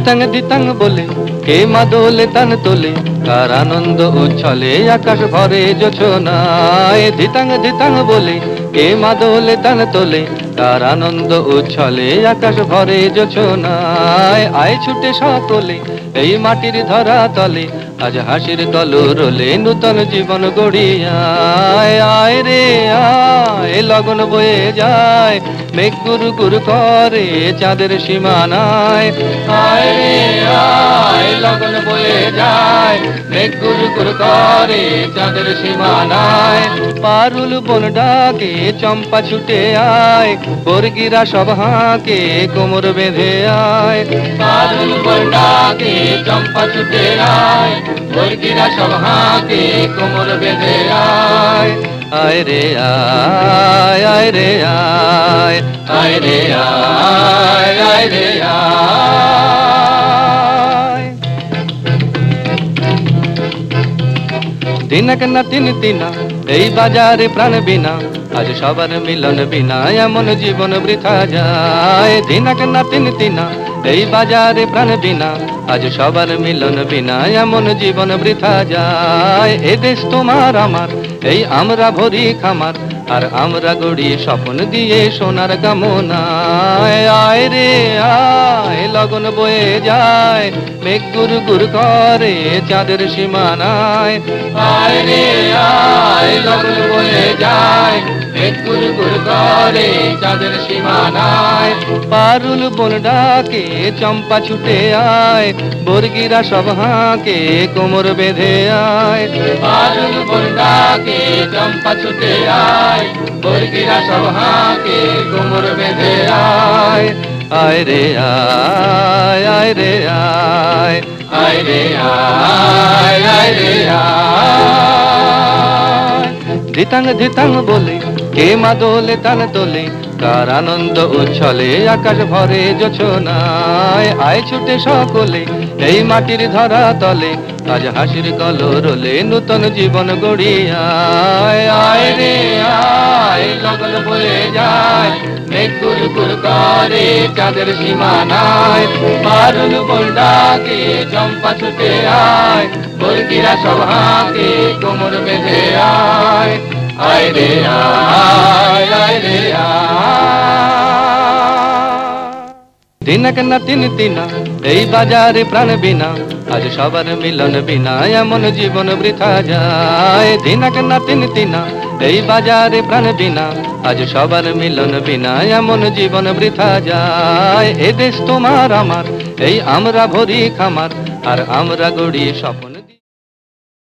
ধিতাং ধিতাং বলে কে মা দোলে তান তোলে, কার আনন্দ উচ্ছলে আকাশ ভরে জোছনায়। ধিতাং ধিতাং বলে কে মা দোলে তান তোলে, কার আনন্দ উচ্ছলে আকাশ ভরে জোছনায়। আয় ছুটে সকলে এই মাটির ধরা তলে, আজ হাসির কলরলে নূতন জীবন গড়িয়ায়। আয় রে আয় লগন বয়ে যায়, মেঘ গুরু গুরু করে চাঁদের সীমানায়। আয় রে আয় লগন বয়ে যায়, মেঘ গুরু গুরু করে চাঁদের সীমানায়। পারুল বন ডাকে চম্পা ছুটে আয়, বর্গিরা সব হাঁকে কোমর বেঁধে আয়। পারুল বন ডাকে চম্পা ছুটে আয়, বর্গিরা সব হাঁকে কোমর বেঁধে আয়। আয় রে আয় আয় রে আয়, আয় রে আয় আয় রে আয়। দিনক না তিন তিনা এই বাজারে প্রাণ বিনা, আজ সবার মিলন বিনা এমন জীবন বৃথা যায়। দিনক না তিন তিনা এই বাজারে প্রাণ বিনা, আজ সবার মিলন বিনা এমন জীবন বৃথা যায়। এ দেশ তোমার আমার এই আমরা ভরি খামার, আর আমরা গড়ি স্বপ্ন দিয়ে সোনার কামনায়। আয় রে আয় লগন বয়ে যায়, মেঘ গুরু গুরু করে চাঁদের সীমানায়। আয় রে আয় লগন বয়ে যায়, মেঘ গুরু গুরু করে চাঁদের সীমানায়। পারুল বন ডাকে চম্পা ছুটে আয়, বর্গিরা সব হাঁকে কোমর বেঁধে আয়। পারুল বন ডাকে চম্পা ছুটে আয়, বর্গিরা সব হাঁকে কোমর বেঁধে আয়। আয় রে আয় আয় রে আয়, আয় রে আয় আয় রে আয়। ধিতাং ধিতাং বলে কে মা দোলে তান তোলে, কার আনন্দ উচ্ছলে আকাশ ভরে জোছনায়। আয় ছুটে সকলে এই মাটির ধরা তলে, আজ হাসির কলরলে নূতন জীবন গড়িয়ায়। আয় রে আয় লগন বয়ে যায়, মেঘ গুরু গুরু করে চাঁদের সীমানায়। পারুল বন ডাকে চম্পা ছুটে আয়, বর্গিরা সব হাঁকে কোমর বেঁধে আয়। আয় রে আয় আয় রে আয়। দিনক না তিন তিনা এই বাজারে প্রাণ বিনা, আজ সবার মিলন বিনা এমন জীবন বৃথা যায়। দিনক না তিন তিনা এই বাজারে প্রাণ বিনা, আজ সবার মিলন বিনা এমন জীবন বৃথা যায়। এ দেশ তোমার আমার এই আমরা ভরি খামার, আর আমরা গড়ি স্বপ্ন।